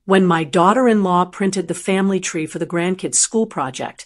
When my daughter-in-law printed the family tree for the grandkids' school project,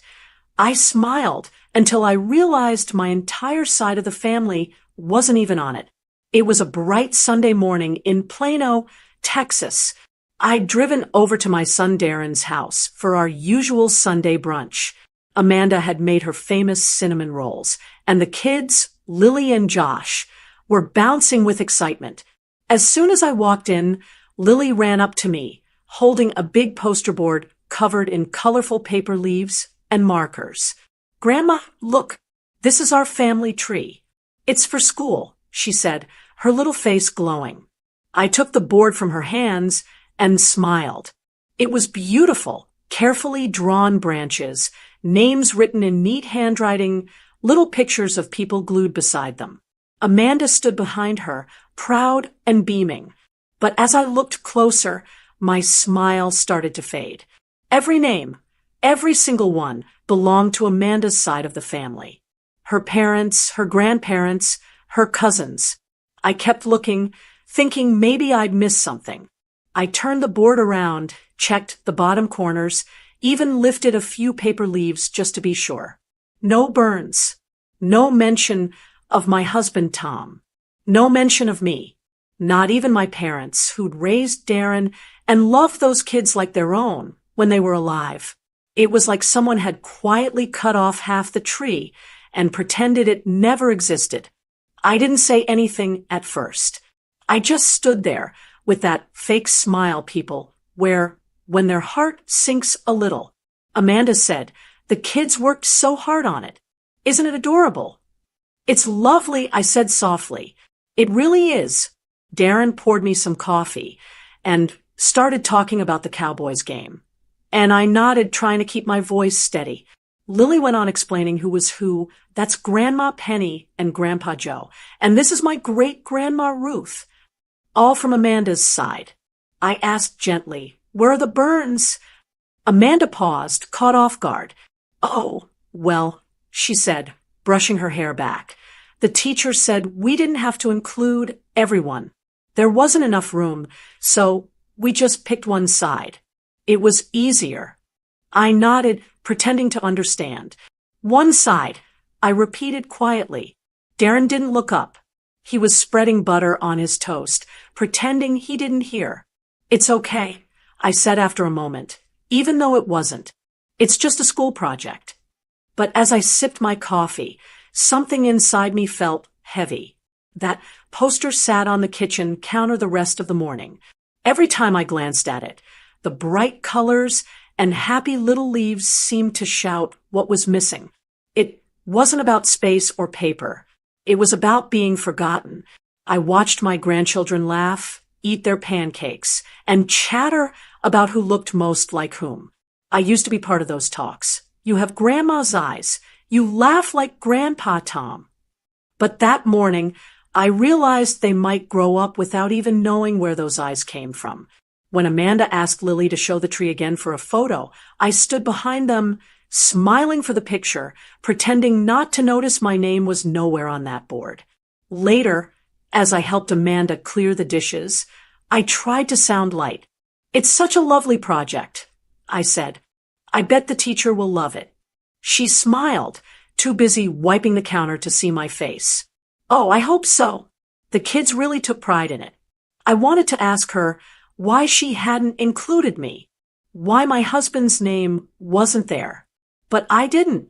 I smiled until I realized my entire side of the family wasn't even on it. It was a bright Sunday morning in Plano, Texas. I'd driven over to my son Darren's house for our usual Sunday brunch. Amanda had made her famous cinnamon rolls, and the kids, Lily and Josh, were bouncing with excitement. As soon as I walked in, Lily ran up to me, holding a big poster board covered in colorful paper leaves and markers. "Grandma, look, this is our family tree. It's for school," she said, her little face glowing. I took the board from her hands and smiled. It was beautiful, carefully drawn branches, names written in neat handwriting, little pictures of people glued beside them. Amanda stood behind her, proud and beaming. But as I looked closer, my smile started to fade. Every name, every single one, belonged to Amanda's side of the family. Her parents, her grandparents, her cousins. I kept looking, thinking maybe I'd missed something. I turned the board around, checked the bottom corners, even lifted a few paper leaves just to be sure. No Burns. No mention of my husband, Tom. No mention of me. Not even my parents, who'd raised Darren and loved those kids like their own when they were alive. It was like someone had quietly cut off half the tree and pretended it never existed. I didn't say anything at first. I just stood there with that fake smile people wear when their heart sinks a little. Amanda said, "The kids worked so hard on it. Isn't it adorable?" "It's lovely," I said softly. "It really is." Darren poured me some coffee and started talking about the Cowboys game. And I nodded, trying to keep my voice steady. Lily went on explaining who was who. "That's Grandma Penny and Grandpa Joe. And this is my great-grandma Ruth." All from Amanda's side. I asked gently, "Where are the Burns?" Amanda paused, caught off guard. "Oh, well," she said, brushing her hair back. "The teacher said we didn't have to include everyone. There wasn't enough room, so we just picked one side. It was easier." I nodded, pretending to understand. "One side," I repeated quietly. Darren didn't look up. He was spreading butter on his toast, pretending he didn't hear. "It's okay," I said after a moment, even though it wasn't. "It's just a school project." But as I sipped my coffee, something inside me felt heavy. That poster sat on the kitchen counter the rest of the morning. Every time I glanced at it, the bright colors and happy little leaves seemed to shout what was missing. It wasn't about space or paper. It was about being forgotten. I watched my grandchildren laugh, eat their pancakes, and chatter about who looked most like whom. I used to be part of those talks. "You have Grandma's eyes. You laugh like Grandpa Tom." But that morning, I realized they might grow up without even knowing where those eyes came from. When Amanda asked Lily to show the tree again for a photo, I stood behind them, smiling for the picture, pretending not to notice my name was nowhere on that board. Later, as I helped Amanda clear the dishes, I tried to sound light. "It's such a lovely project," I said. "I bet the teacher will love it." She smiled, too busy wiping the counter to see my face. "Oh, I hope so." The kids really took pride in it. I wanted to ask her why she hadn't included me, why my husband's name wasn't there. But I didn't.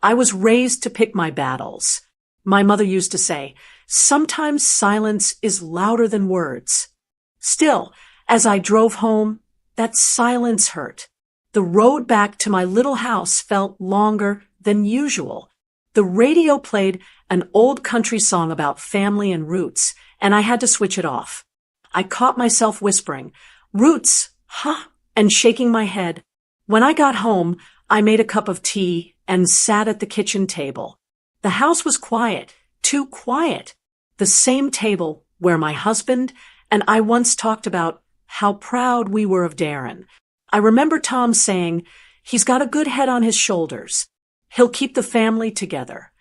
I was raised to pick my battles. My mother used to say, "Sometimes silence is louder than words." Still, as I drove home, that silence hurt. The road back to my little house felt longer than usual. The radio played an old country song about family and roots, and I had to switch it off. I caught myself whispering, "Roots, huh?" and shaking my head. When I got home, I made a cup of tea and sat at the kitchen table. The house was quiet, too quiet. The same table where my husband and I once talked about how proud we were of Darren. I remember Tom saying, "He's got a good head on his shoulders. He'll keep the family together."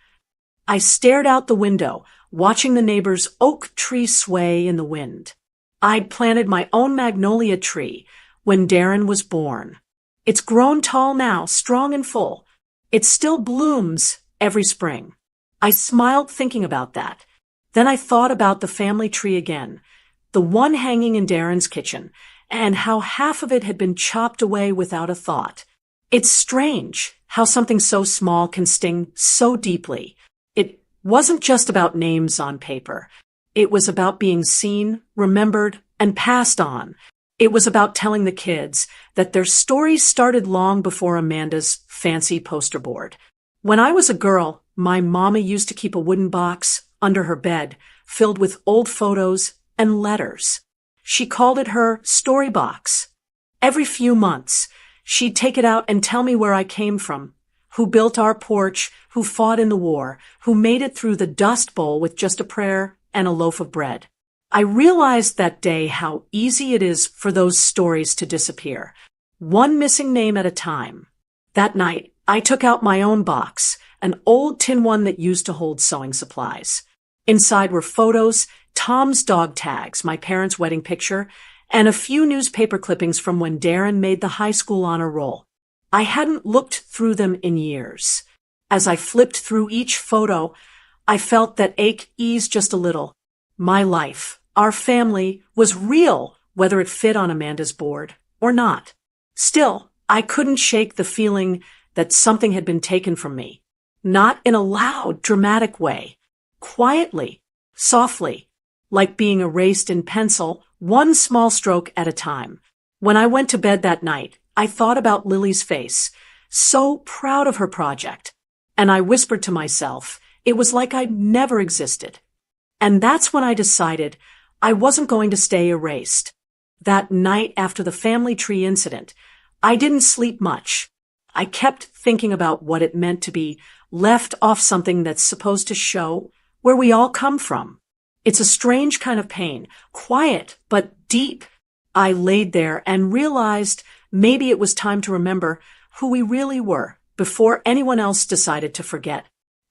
I stared out the window, watching the neighbor's oak tree sway in the wind. I'd planted my own magnolia tree, when Darren was born. It's grown tall now, strong and full. It still blooms every spring. I smiled thinking about that. Then I thought about the family tree again, the one hanging in Darren's kitchen, and how half of it had been chopped away without a thought. It's strange how something so small can sting so deeply. It wasn't just about names on paper. It was about being seen, remembered, and passed on. It was about telling the kids that their stories started long before Amanda's fancy poster board. When I was a girl, my mama used to keep a wooden box under her bed filled with old photos and letters. She called it her story box. Every few months, she'd take it out and tell me where I came from, who built our porch, who fought in the war, who made it through the Dust Bowl with just a prayer and a loaf of bread. I realized that day how easy it is for those stories to disappear, one missing name at a time. That night, I took out my own box, an old tin one that used to hold sewing supplies. Inside were photos, Tom's dog tags, my parents' wedding picture, and a few newspaper clippings from when Darren made the high school honor roll. I hadn't looked through them in years. As I flipped through each photo, I felt that ache ease just a little. My life, our family, was real, whether it fit on Amanda's board or not. Still, I couldn't shake the feeling that something had been taken from me. Not in a loud, dramatic way. Quietly, softly, like being erased in pencil, one small stroke at a time. When I went to bed that night, I thought about Lily's face, so proud of her project. And I whispered to myself, it was like I'd never existed. And that's when I decided I wasn't going to stay erased. That night after the family tree incident, I didn't sleep much. I kept thinking about what it meant to be left off something that's supposed to show where we all come from. It's a strange kind of pain, quiet but deep. I laid there and realized maybe it was time to remember who we really were before anyone else decided to forget.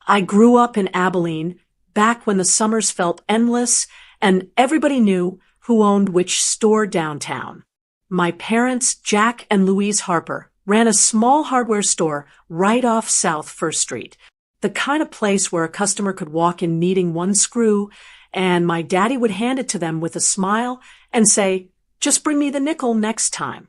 I grew up in Abilene, back when the summers felt endless and everybody knew who owned which store downtown. My parents, Jack and Louise Harper, ran a small hardware store right off South First Street, the kind of place where a customer could walk in needing one screw, and my daddy would hand it to them with a smile and say, "Just bring me the nickel next time."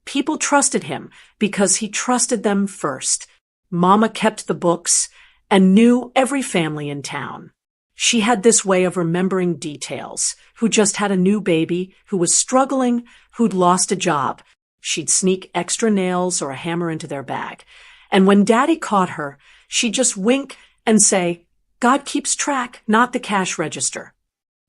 People trusted him because he trusted them first. Mama kept the books and knew every family in town. She had this way of remembering details, who just had a new baby, who was struggling, who'd lost a job. She'd sneak extra nails or a hammer into their bag. And when Daddy caught her, she'd just wink and say, "God keeps track, not the cash register."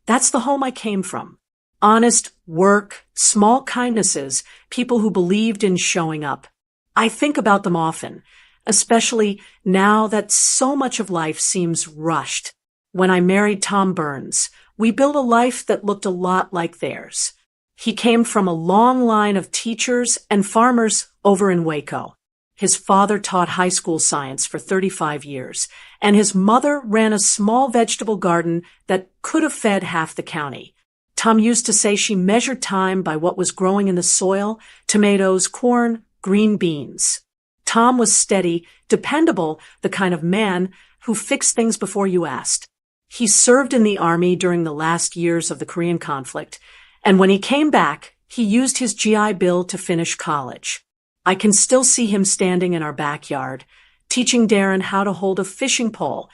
That's the home I came from. Honest work, small kindnesses, people who believed in showing up. I think about them often, especially now that so much of life seems rushed. When I married Tom Burns, we built a life that looked a lot like theirs. He came from a long line of teachers and farmers over in Waco. His father taught high school science for 35 years, and his mother ran a small vegetable garden that could have fed half the county. Tom used to say she measured time by what was growing in the soil: tomatoes, corn, green beans. Tom was steady, dependable, the kind of man who fixed things before you asked. He served in the army during the last years of the Korean conflict, and when he came back, he used his GI Bill to finish college. I can still see him standing in our backyard, teaching Darren how to hold a fishing pole,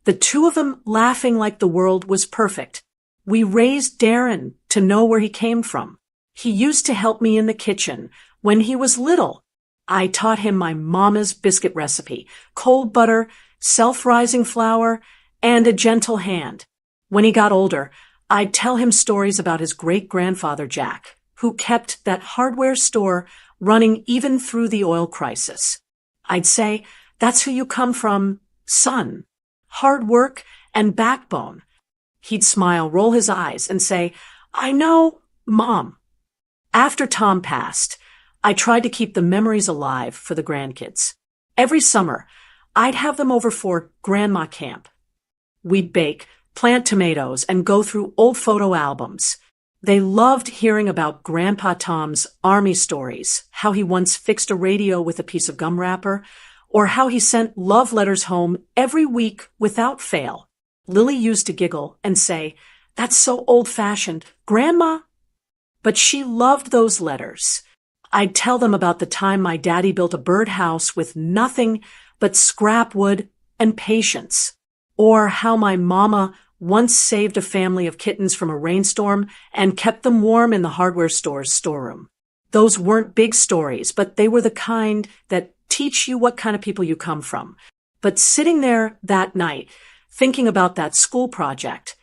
the two of them laughing like the world was perfect. We raised Darren to know where he came from. He used to help me in the kitchen when he was little. I taught him my mama's biscuit recipe, cold butter, self-rising flour, and a gentle hand. When he got older, I'd tell him stories about his great-grandfather Jack, who kept that hardware store running even through the oil crisis. I'd say, "That's who you come from, son. Hard work and backbone." He'd smile, roll his eyes, and say, "I know, Mom." After Tom passed, I tried to keep the memories alive for the grandkids. Every summer, I'd have them over for grandma camp. We'd bake, plant tomatoes, and go through old photo albums. They loved hearing about Grandpa Tom's army stories, how he once fixed a radio with a piece of gum wrapper, or how he sent love letters home every week without fail. Lily used to giggle and say, "That's so old-fashioned, Grandma." But she loved those letters. I'd tell them about the time my daddy built a birdhouse with nothing but scrap wood and patience, or how my mama once saved a family of kittens from a rainstorm and kept them warm in the hardware store's storeroom. Those weren't big stories, but they were the kind that teach you what kind of people you come from. But sitting there that night, thinking about that school project,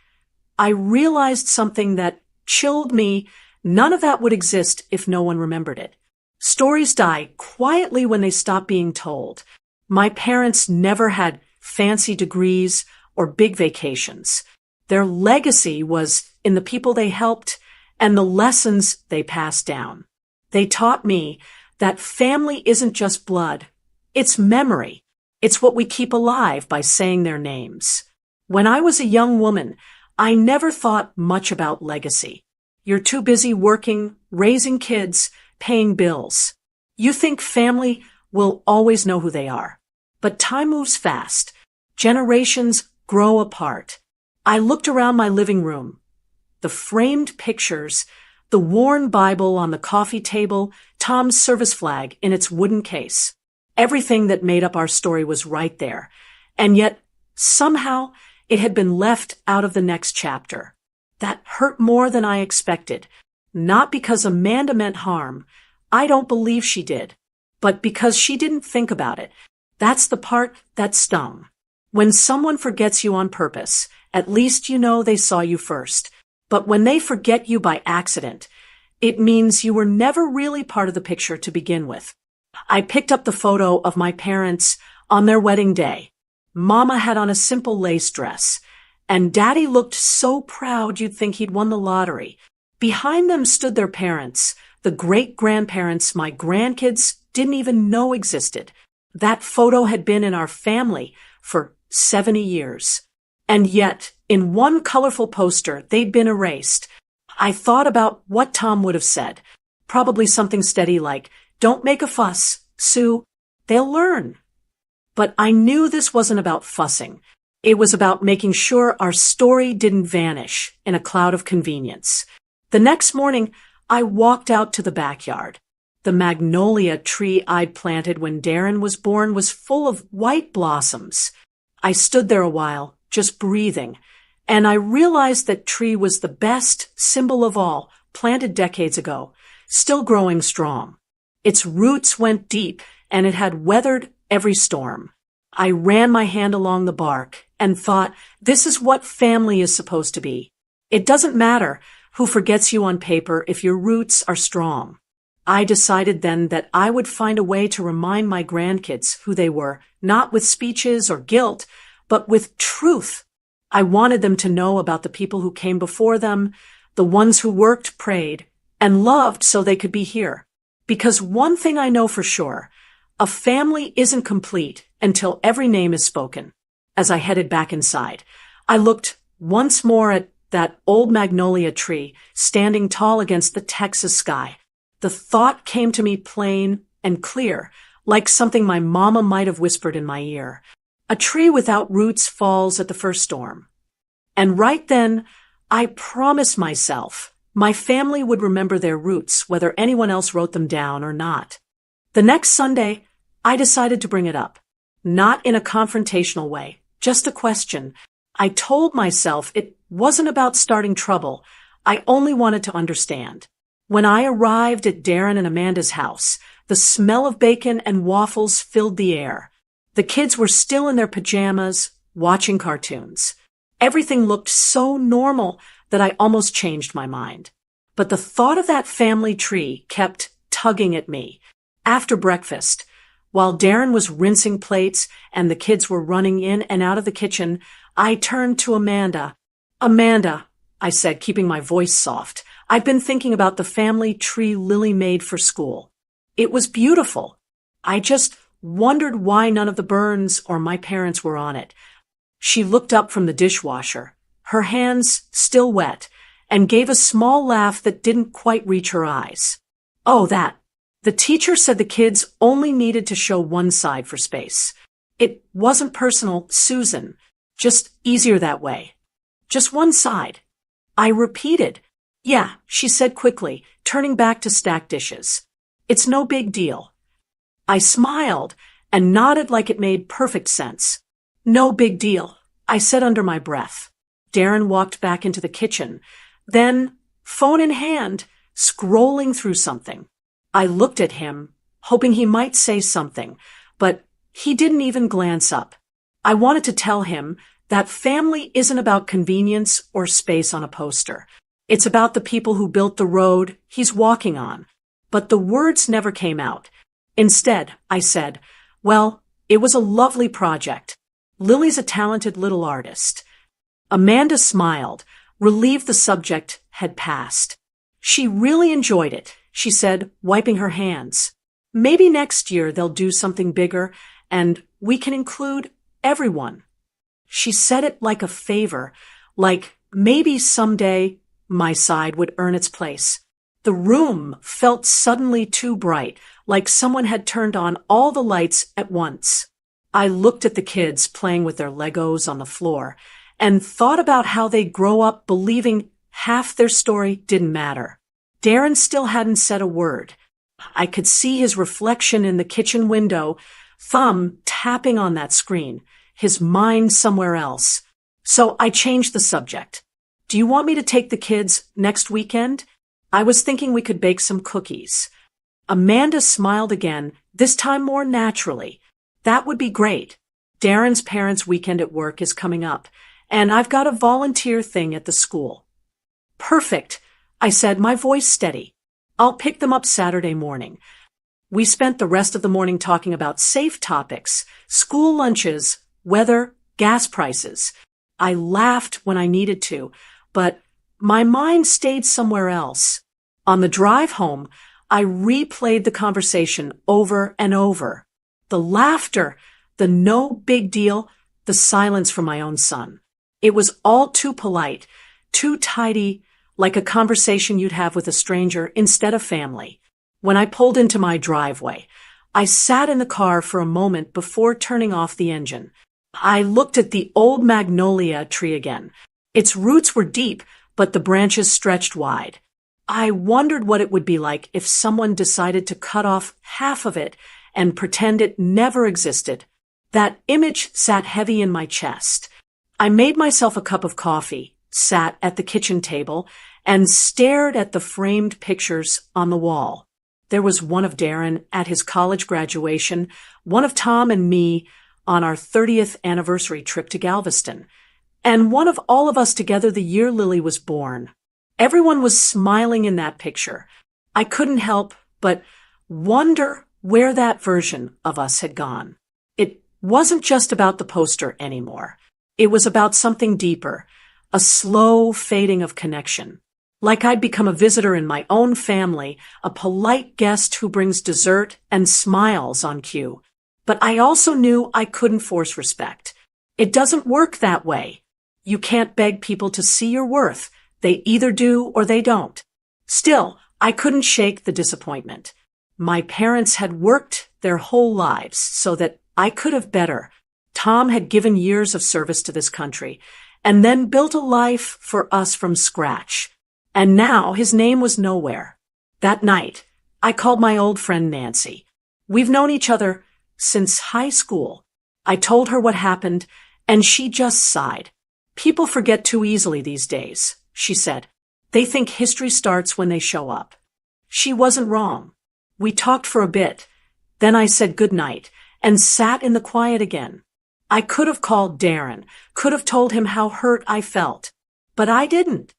I realized something that chilled me. None of that would exist if no one remembered it. Stories die quietly when they stop being told. My parents never had fancy degrees or big vacations. Their legacy was in the people they helped and the lessons they passed down. They taught me that family isn't just blood. It's memory. It's what we keep alive by saying their names. When I was a young woman, I never thought much about legacy. You're too busy working, raising kids, paying bills. You think family will always know who they are. But time moves fast. Generations grow apart. I looked around my living room. The framed pictures, the worn Bible on the coffee table, Tom's service flag in its wooden case. Everything that made up our story was right there. And yet, somehow, it had been left out of the next chapter. That hurt more than I expected. Not because Amanda meant harm. I don't believe she did. But because she didn't think about it. That's the part that stung. When someone forgets you on purpose, at least you know they saw you first. But when they forget you by accident, it means you were never really part of the picture to begin with. I picked up the photo of my parents on their wedding day. Mama had on a simple lace dress, and Daddy looked so proud you'd think he'd won the lottery. Behind them stood their parents, the great-grandparents my grandkids didn't even know existed. That photo had been in our family for 70 years. And yet, in one colorful poster, they'd been erased. I thought about what Tom would have said. Probably something steady like, "Don't make a fuss, Sue. They'll learn." But I knew this wasn't about fussing. It was about making sure our story didn't vanish in a cloud of convenience. The next morning, I walked out to the backyard. The magnolia tree I'd planted when Darren was born was full of white blossoms. I stood there a while, just breathing, and I realized that tree was the best symbol of all, planted decades ago, still growing strong. Its roots went deep, and it had weathered every storm. I ran my hand along the bark and thought, this is what family is supposed to be. It doesn't matter who forgets you on paper if your roots are strong. I decided then that I would find a way to remind my grandkids who they were, not with speeches or guilt, but with truth. I wanted them to know about the people who came before them, the ones who worked, prayed, and loved so they could be here. Because one thing I know for sure, a family isn't complete until every name is spoken. As I headed back inside, I looked once more at that old magnolia tree standing tall against the Texas sky. The thought came to me plain and clear, like something my mama might have whispered in my ear. A tree without roots falls at the first storm. And right then, I promised myself my family would remember their roots, whether anyone else wrote them down or not. The next Sunday, I decided to bring it up. Not in a confrontational way, just a question. I told myself it wasn't about starting trouble. I only wanted to understand. When I arrived at Darren and Amanda's house, the smell of bacon and waffles filled the air. The kids were still in their pajamas, watching cartoons. Everything looked so normal that I almost changed my mind. But the thought of that family tree kept tugging at me. After breakfast, while Darren was rinsing plates and the kids were running in and out of the kitchen, I turned to Amanda. "Amanda," I said, keeping my voice soft, "I've been thinking about the family tree Lily made for school. It was beautiful. I just wondered why none of the Burns or my parents were on it." She looked up from the dishwasher, her hands still wet, and gave a small laugh that didn't quite reach her eyes. Oh, that. The teacher said the kids only needed to show one side for space. It wasn't personal, Susan. Just easier that way. Just one side. I repeated. Yeah, she said quickly, turning back to stack dishes. It's no big deal. I smiled and nodded like it made perfect sense. No big deal, I said under my breath. Darren walked back into the kitchen, then, phone in hand, scrolling through something. I looked at him, hoping he might say something, but he didn't even glance up. I wanted to tell him that family isn't about convenience or space on a poster. It's about the people who built the road he's walking on. But the words never came out. Instead, I said, well, it was a lovely project. Lily's a talented little artist. Amanda smiled, relieved the subject had passed. She really enjoyed it, she said, wiping her hands. Maybe next year they'll do something bigger, and we can include everyone. She said it like a favor, like maybe someday my side would earn its place. The room felt suddenly too bright, like someone had turned on all the lights at once. I looked at the kids playing with their Legos on the floor and thought about how they'd grow up believing half their story didn't matter. Darren still hadn't said a word. I could see his reflection in the kitchen window, thumb tapping on that screen, his mind somewhere else. So I changed the subject. Do you want me to take the kids next weekend? I was thinking we could bake some cookies. Amanda smiled again, this time more naturally. That would be great. Darren's parents' weekend at work is coming up, and I've got a volunteer thing at the school. Perfect, I said, my voice steady. I'll pick them up Saturday morning. We spent the rest of the morning talking about safe topics, school lunches, weather, gas prices. I laughed when I needed to, but my mind stayed somewhere else. On the drive home, I replayed the conversation over and over. The laughter, the no big deal, the silence from my own son. It was all too polite, too tidy, like a conversation you'd have with a stranger instead of family. When I pulled into my driveway, I sat in the car for a moment before turning off the engine. I looked at the old magnolia tree again. Its roots were deep, but the branches stretched wide. I wondered what it would be like if someone decided to cut off half of it and pretend it never existed. That image sat heavy in my chest. I made myself a cup of coffee, sat at the kitchen table, and stared at the framed pictures on the wall. There was one of Darren at his college graduation, one of Tom and me on our 30th anniversary trip to Galveston, and one of all of us together the year Lily was born. Everyone was smiling in that picture. I couldn't help but wonder where that version of us had gone. It wasn't just about the poster anymore. It was about something deeper, a slow fading of connection. Like I'd become a visitor in my own family, a polite guest who brings dessert and smiles on cue. But I also knew I couldn't force respect. It doesn't work that way. You can't beg people to see your worth. They either do or they don't. Still, I couldn't shake the disappointment. My parents had worked their whole lives so that I could have better. Tom had given years of service to this country and then built a life for us from scratch. And now his name was nowhere. That night, I called my old friend Nancy. We've known each other since high school. I told her what happened, and she just sighed. People forget too easily these days, she said. They think history starts when they show up. She wasn't wrong. We talked for a bit. Then I said goodnight and sat in the quiet again. I could have called Darren, could have told him how hurt I felt, but I didn't.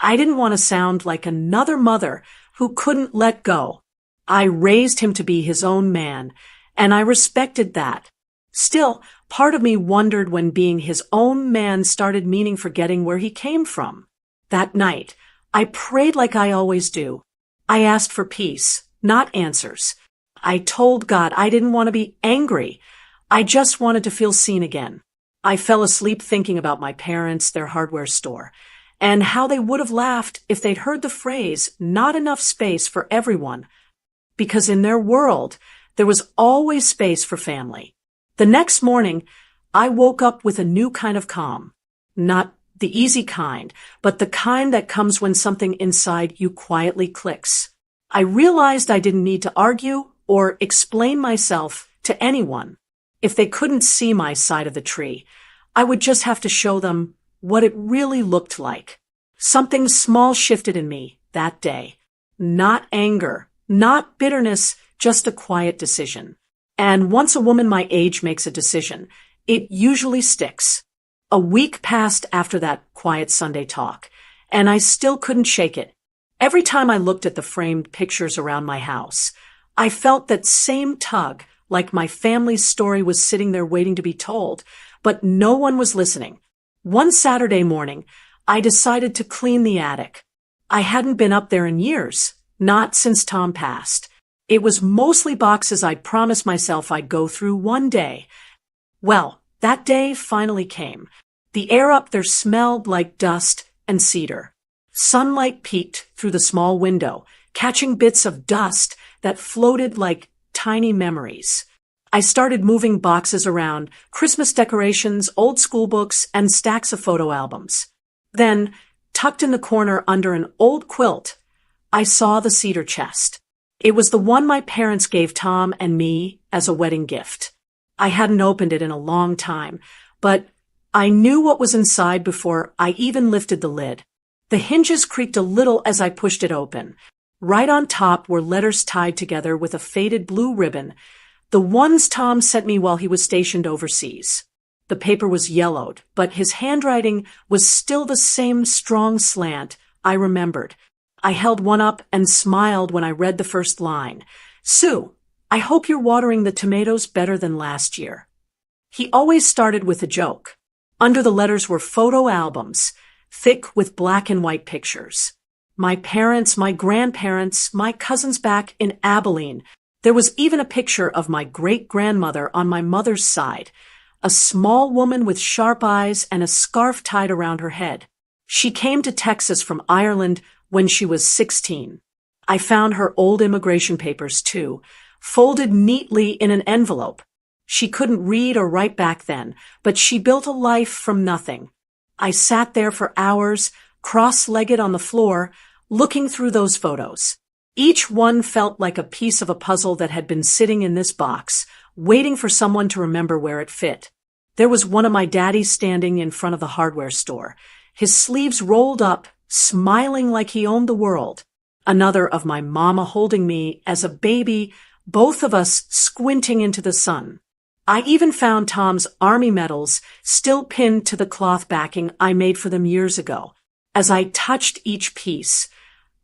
I didn't want to sound like another mother who couldn't let go. I raised him to be his own man, and I respected that. Still, part of me wondered when being his own man started meaning forgetting where he came from. That night, I prayed like I always do. I asked for peace, not answers. I told God I didn't want to be angry. I just wanted to feel seen again. I fell asleep thinking about my parents, their hardware store, and how they would have laughed if they'd heard the phrase, "not enough space for everyone," because in their world, there was always space for family. The next morning, I woke up with a new kind of calm. Not the easy kind, but the kind that comes when something inside you quietly clicks. I realized I didn't need to argue or explain myself to anyone. If they couldn't see my side of the tree, I would just have to show them what it really looked like. Something small shifted in me that day. Not anger, not bitterness, just a quiet decision. And once a woman my age makes a decision, it usually sticks. A week passed after that quiet Sunday talk, and I still couldn't shake it. Every time I looked at the framed pictures around my house, I felt that same tug, like my family's story was sitting there waiting to be told, but no one was listening. One Saturday morning, I decided to clean the attic. I hadn't been up there in years, not since Tom passed. It was mostly boxes I'd promised myself I'd go through one day. Well, that day finally came. The air up there smelled like dust and cedar. Sunlight peeked through the small window, catching bits of dust that floated like tiny memories. I started moving boxes around, Christmas decorations, old school books, and stacks of photo albums. Then, tucked in the corner under an old quilt, I saw the cedar chest. It was the one my parents gave Tom and me as a wedding gift. I hadn't opened it in a long time, but I knew what was inside before I even lifted the lid. The hinges creaked a little as I pushed it open. Right on top were letters tied together with a faded blue ribbon, the ones Tom sent me while he was stationed overseas. The paper was yellowed, but his handwriting was still the same strong slant I remembered. I held one up and smiled when I read the first line. "Sue, I hope you're watering the tomatoes better than last year." He always started with a joke. Under the letters were photo albums, thick with black and white pictures. My parents, my grandparents, my cousins back in Abilene. There was even a picture of my great-grandmother on my mother's side, a small woman with sharp eyes and a scarf tied around her head. She came to Texas from Ireland when she was 16. I found her old immigration papers, too, folded neatly in an envelope. She couldn't read or write back then, but she built a life from nothing. I sat there for hours, cross-legged on the floor, looking through those photos. Each one felt like a piece of a puzzle that had been sitting in this box, waiting for someone to remember where it fit. There was one of my daddies standing in front of the hardware store, his sleeves rolled up, smiling like he owned the world. Another of my mama holding me as a baby, both of us squinting into the sun. I even found Tom's Army medals still pinned to the cloth backing I made for them years ago. As I touched each piece,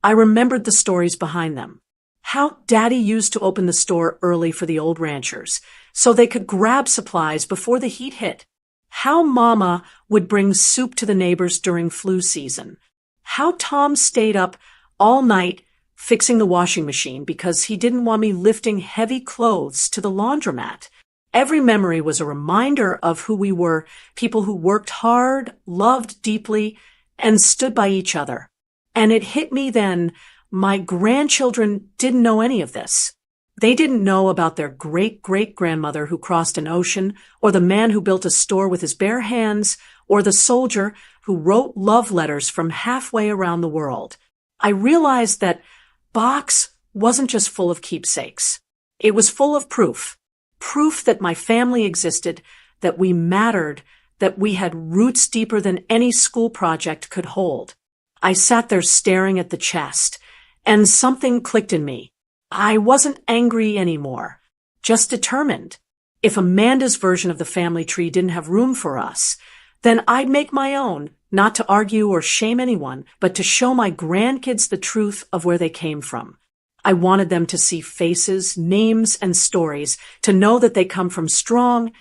I remembered the stories behind them. How Daddy used to open the store early for the old ranchers, so they could grab supplies before the heat hit. How Mama would bring soup to the neighbors during flu season. How Tom stayed up all night fixing the washing machine because he didn't want me lifting heavy clothes to the laundromat. Every memory was a reminder of who we were, people who worked hard, loved deeply, and stood by each other. And it hit me then, my grandchildren didn't know any of this. They didn't know about their great-great-grandmother who crossed an ocean, or the man who built a store with his bare hands, or the soldier who wrote love letters from halfway around the world. I realized that box wasn't just full of keepsakes. It was full of proof. Proof that my family existed, that we mattered, that we had roots deeper than any school project could hold. I sat there staring at the chest, and something clicked in me. I wasn't angry anymore, just determined. If Amanda's version of the family tree didn't have room for us, then I'd make my own, not to argue or shame anyone, but to show my grandkids the truth of where they came from. I wanted them to see faces, names, and stories, to know that they come from strong,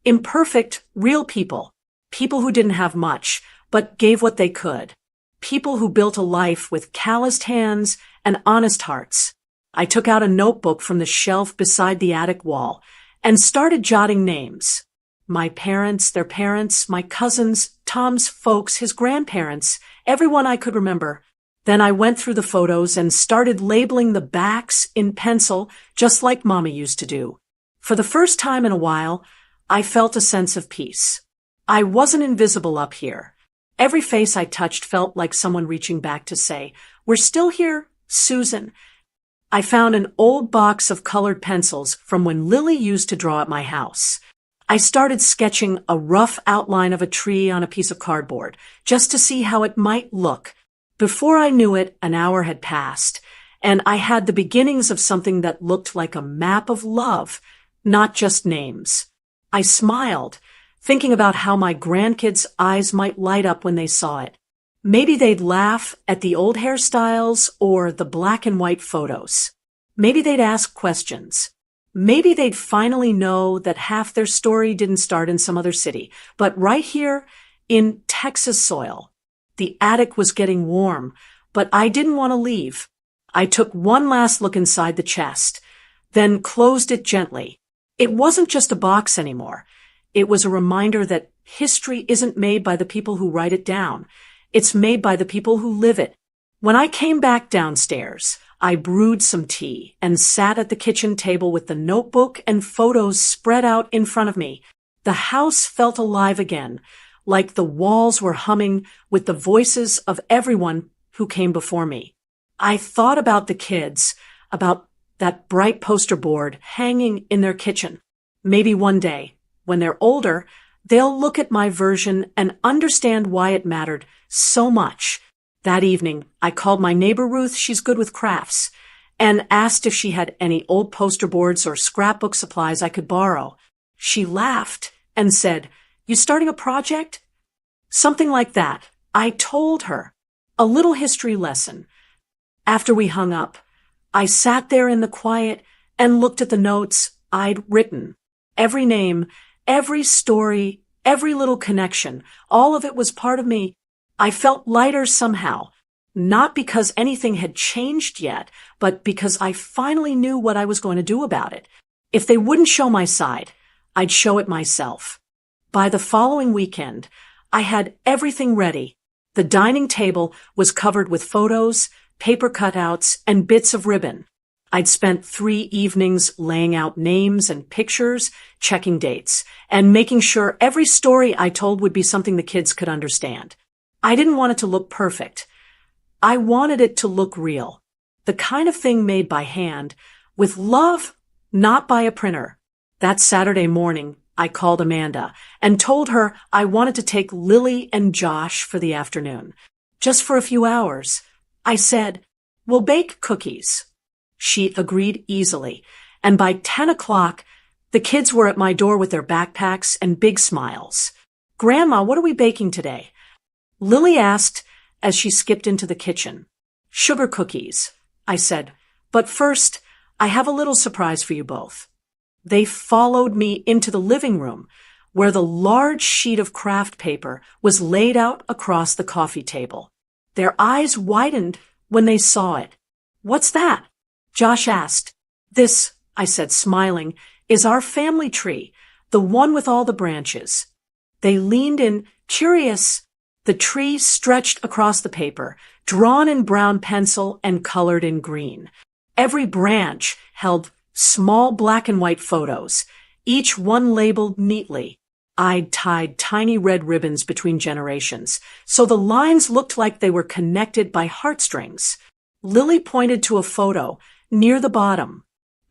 imperfect, real people. People who didn't have much, but gave what they could. People who built a life with calloused hands and honest hearts. I took out a notebook from the shelf beside the attic wall and started jotting names. My parents, their parents, my cousins, Tom's folks, his grandparents, everyone I could remember. Then I went through the photos and started labeling the backs in pencil, just like Mommy used to do. For the first time in a while, I felt a sense of peace. I wasn't invisible up here. Every face I touched felt like someone reaching back to say, "We're still here, Susan." I found an old box of colored pencils from when Lily used to draw at my house. I started sketching a rough outline of a tree on a piece of cardboard, just to see how it might look. Before I knew it, an hour had passed, and I had the beginnings of something that looked like a map of love, not just names. I smiled, thinking about how my grandkids' eyes might light up when they saw it. Maybe they'd laugh at the old hairstyles or the black and white photos. Maybe they'd ask questions. Maybe they'd finally know that half their story didn't start in some other city, but right here in Texas soil. The attic was getting warm, but I didn't want to leave. I took one last look inside the chest, then closed it gently. It wasn't just a box anymore. It was a reminder that history isn't made by the people who write it down. It's made by the people who live it. When I came back downstairs, I brewed some tea and sat at the kitchen table with the notebook and photos spread out in front of me. The house felt alive again, like the walls were humming with the voices of everyone who came before me. I thought about the kids, about that bright poster board hanging in their kitchen. Maybe one day, when they're older, they'll look at my version and understand why it mattered so much. That evening, I called my neighbor Ruth, she's good with crafts, and asked if she had any old poster boards or scrapbook supplies I could borrow. She laughed and said, "You starting a project?" Something like that. I told her. A little history lesson. After we hung up, I sat there in the quiet and looked at the notes I'd written. Every name, every story, every little connection, all of it was part of me. I felt lighter somehow, not because anything had changed yet, but because I finally knew what I was going to do about it. If they wouldn't show my side, I'd show it myself. By the following weekend, I had everything ready. The dining table was covered with photos, paper cutouts, and bits of ribbon. I'd spent 3 evenings laying out names and pictures, checking dates, and making sure every story I told would be something the kids could understand. I didn't want it to look perfect. I wanted it to look real. The kind of thing made by hand, with love, not by a printer. That Saturday morning, I called Amanda and told her I wanted to take Lily and Josh for the afternoon. Just for a few hours. I said, "We'll bake cookies." She agreed easily, and by 10 o'clock, the kids were at my door with their backpacks and big smiles. "Grandma, what are we baking today?" Lily asked as she skipped into the kitchen. "Sugar cookies," I said, "but first, I have a little surprise for you both." They followed me into the living room, where the large sheet of craft paper was laid out across the coffee table. Their eyes widened when they saw it. "What's that?" Josh asked. "This," I said, smiling, "is our family tree, the one with all the branches." They leaned in, curious. The tree stretched across the paper, drawn in brown pencil and colored in green. Every branch held small black and white photos, each one labeled neatly. I'd tied tiny red ribbons between generations, so the lines looked like they were connected by heartstrings. Lily pointed to a photo near the bottom.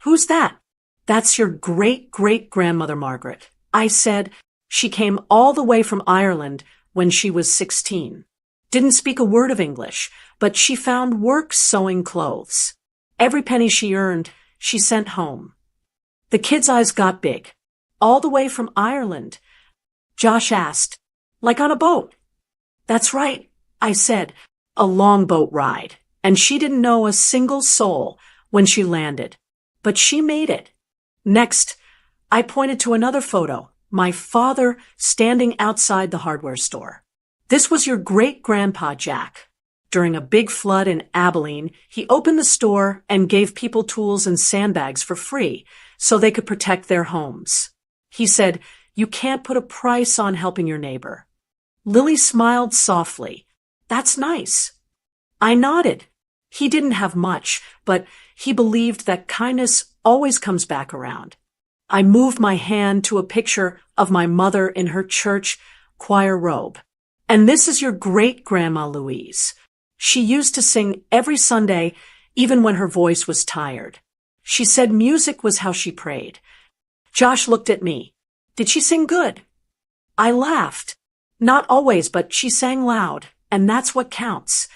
"Who's that?" "That's your great-great-grandmother, Margaret," I said. "She came all the way from Ireland when she was 16. Didn't speak a word of English, but she found work sewing clothes. Every penny she earned, she sent home." The kids' eyes got big. "All the way from Ireland?" Josh asked. "Like on a boat?" "That's right," I said. "A long boat ride. And she didn't know a single soul when she landed. But she made it." Next, I pointed to another photo, my father standing outside the hardware store. "This was your great-grandpa, Jack. During a big flood in Abilene, he opened the store and gave people tools and sandbags for free so they could protect their homes. He said, 'You can't put a price on helping your neighbor.'" Lily smiled softly. That's nice. I nodded. He didn't have much, but he believed that kindness always comes back around. I moved my hand to a picture of my mother in her church choir robe. And this is your great-grandma Louise. She used to sing every Sunday, even when her voice was tired. She said music was how she prayed. Josh looked at me. Did she sing good? I laughed. Not always, but she sang loud, and that's what counts.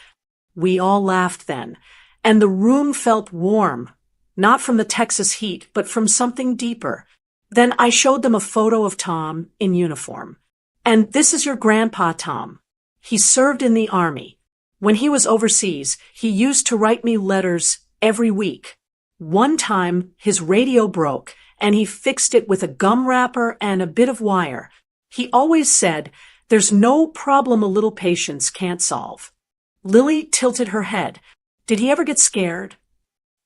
We all laughed then, and the room felt warm, not from the Texas heat, but from something deeper. Then I showed them a photo of Tom in uniform. And this is your grandpa, Tom. He served in the army. When he was overseas, he used to write me letters every week. One time, his radio broke, and he fixed it with a gum wrapper and a bit of wire. He always said, "There's no problem a little patience can't solve." Lily tilted her head. Did he ever get scared?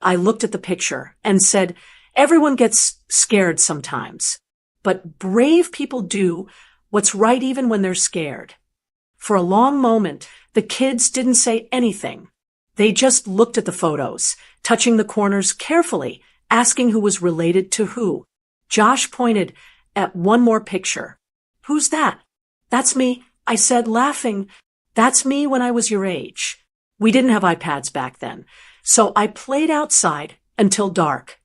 I looked at the picture and said, everyone gets scared sometimes. But brave people do what's right even when they're scared. For a long moment, the kids didn't say anything. They just looked at the photos, touching the corners carefully, asking who was related to who. Josh pointed at one more picture. Who's that? That's me, I said, laughing. That's me when I was your age. We didn't have iPads back then, so I played outside until dark.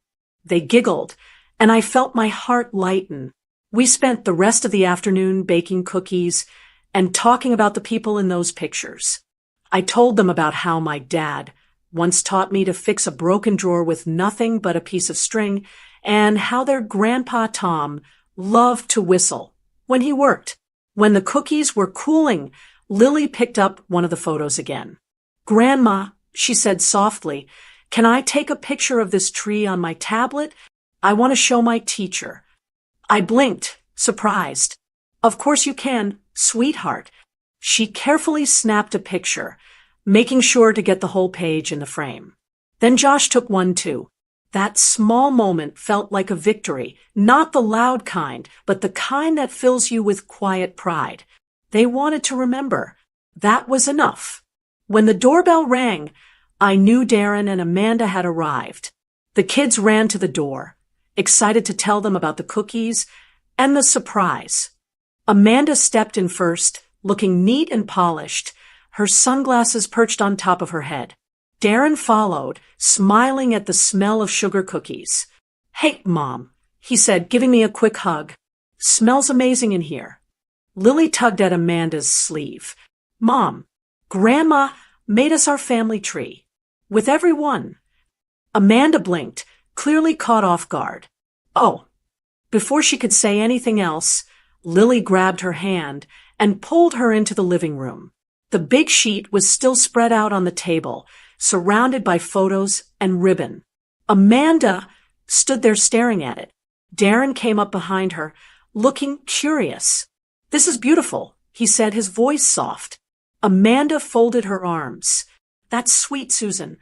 They giggled, and I felt my heart lighten. We spent the rest of the afternoon baking cookies and talking about the people in those pictures. I told them about how my dad once taught me to fix a broken drawer with nothing but a piece of string, and how their grandpa Tom loved to whistle when he worked. When the cookies were cooling, Lily picked up one of the photos again. "Grandma," she said softly, "can I take a picture of this tree on my tablet? I want to show my teacher." I blinked, surprised. "Of course you can, sweetheart." She carefully snapped a picture, making sure to get the whole page in the frame. Then Josh took one too. That small moment felt like a victory, not the loud kind, but the kind that fills you with quiet pride. They wanted to remember. That was enough. When the doorbell rang, I knew Darren and Amanda had arrived. The kids ran to the door, excited to tell them about the cookies and the surprise. Amanda stepped in first, looking neat and polished, her sunglasses perched on top of her head. Darren followed, smiling at the smell of sugar cookies. "Hey, Mom," he said, giving me a quick hug. "Smells amazing in here." Lily tugged at Amanda's sleeve. "Mom, Grandma made us our family tree. With everyone." Amanda blinked, clearly caught off guard. "Oh." Before she could say anything else, Lily grabbed her hand and pulled her into the living room. The big sheet was still spread out on the table, surrounded by photos and ribbon. Amanda stood there staring at it. Darren came up behind her, looking curious. "This is beautiful," he said, his voice soft. Amanda folded her arms. "That's sweet, Susan."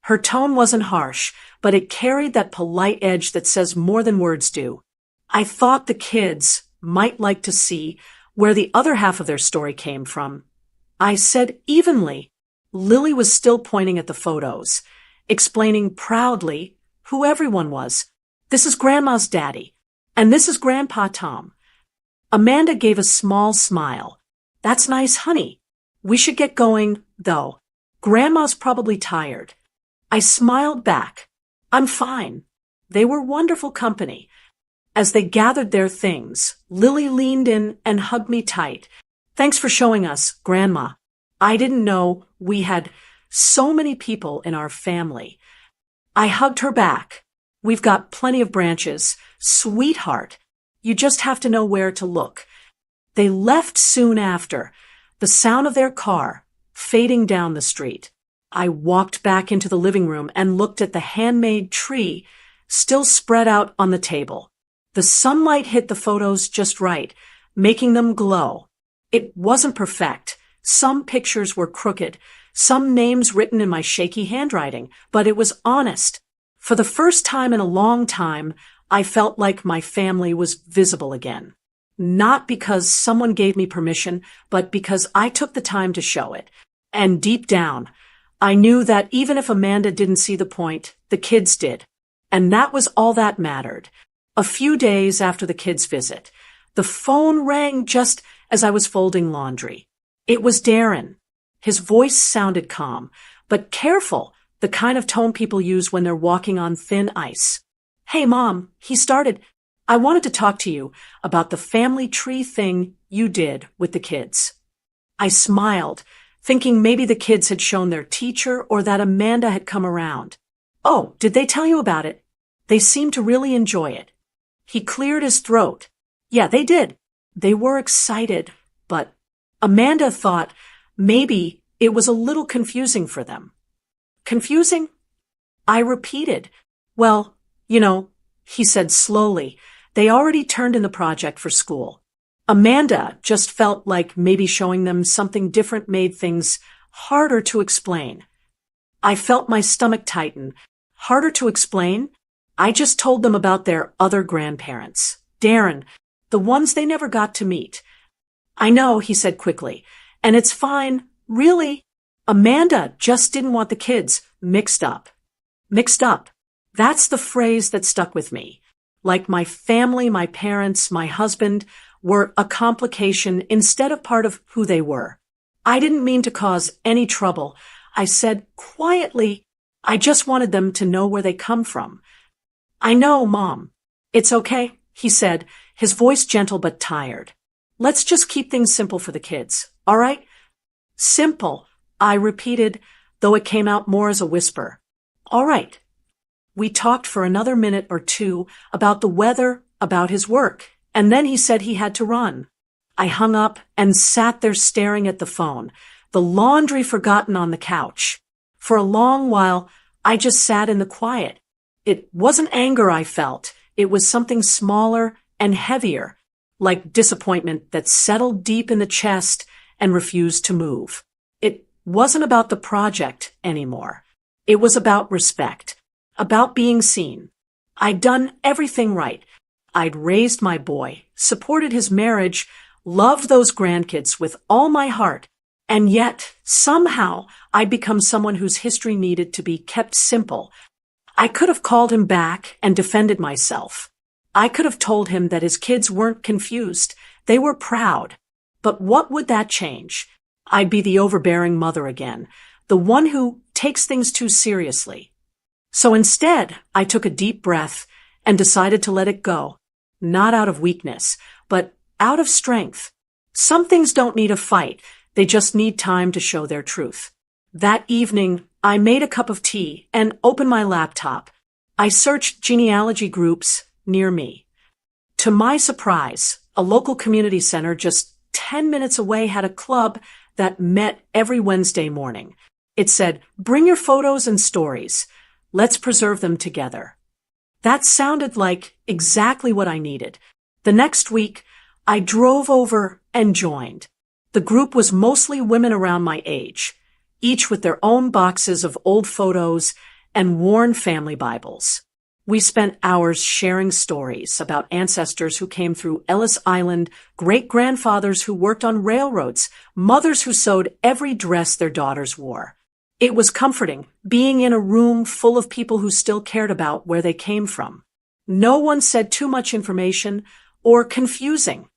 Her tone wasn't harsh, but it carried that polite edge that says more than words do. I thought the kids might like to see where the other half of their story came from. I said evenly. Lily was still pointing at the photos, explaining proudly who everyone was. "This is Grandma's daddy, and this is Grandpa Tom." Amanda gave a small smile. "That's nice, honey. We should get going, though. Grandma's probably tired." I smiled back. "I'm fine." They were wonderful company. As they gathered their things, Lily leaned in and hugged me tight. "Thanks for showing us, Grandma. I didn't know we had so many people in our family." I hugged her back. "We've got plenty of branches. Sweetheart. You just have to know where to look." They left soon after, the sound of their car fading down the street. I walked back into the living room and looked at the handmade tree still spread out on the table. The sunlight hit the photos just right, making them glow. It wasn't perfect. Some pictures were crooked, some names written in my shaky handwriting, but it was honest. For the first time in a long time, I felt like my family was visible again. Not because someone gave me permission, but because I took the time to show it. And deep down, I knew that even if Amanda didn't see the point, the kids did. And that was all that mattered. A few days after the kids' visit, the phone rang just as I was folding laundry. It was Darren. His voice sounded calm, but careful, the kind of tone people use when they're walking on thin ice. "Hey, Mom," he started, "I wanted to talk to you about the family tree thing you did with the kids." I smiled, thinking maybe the kids had shown their teacher or that Amanda had come around. "Oh, did they tell you about it? They seemed to really enjoy it." He cleared his throat. "Yeah, they did. They were excited, but Amanda thought maybe it was a little confusing for them." "Confusing?" I repeated. "Well, he said slowly, they already turned in the project for school. Amanda just felt like maybe showing them something different made things harder to explain." I felt my stomach tighten. Harder to explain? I just told them about their other grandparents. Darren, the ones they never got to meet. "I know," he said quickly, "and it's fine, really. Amanda just didn't want the kids mixed up." Mixed up. That's the phrase that stuck with me. Like my family, my parents, my husband were a complication instead of part of who they were. I didn't mean to cause any trouble. I said quietly, I just wanted them to know where they come from. "I know, Mom. It's okay," he said, his voice gentle but tired. "Let's just keep things simple for the kids, all right?" "Simple," I repeated, though it came out more as a whisper. "All right." We talked for another minute or two about the weather, about his work, and then he said he had to run. I hung up and sat there staring at the phone, the laundry forgotten on the couch. For a long while, I just sat in the quiet. It wasn't anger I felt. It was something smaller and heavier, like disappointment that settled deep in the chest and refused to move. It wasn't about the project anymore. It was about respect, about being seen. I'd done everything right. I'd raised my boy, supported his marriage, loved those grandkids with all my heart, and yet, somehow, I'd become someone whose history needed to be kept simple. I could have called him back and defended myself. I could have told him that his kids weren't confused. They were proud. But what would that change? I'd be the overbearing mother again, the one who takes things too seriously. So instead, I took a deep breath and decided to let it go. Not out of weakness, but out of strength. Some things don't need a fight. They just need time to show their truth. That evening, I made a cup of tea and opened my laptop. I searched genealogy groups near me. To my surprise, a local community center just 10 minutes away had a club that met every Wednesday morning. It said, "Bring your photos and stories. Let's preserve them together." That sounded like exactly what I needed. The next week, I drove over and joined. The group was mostly women around my age, each with their own boxes of old photos and worn family Bibles. We spent hours sharing stories about ancestors who came through Ellis Island, great-grandfathers who worked on railroads, mothers who sewed every dress their daughters wore. It was comforting, being in a room full of people who still cared about where they came from. No one said too much information or confusing.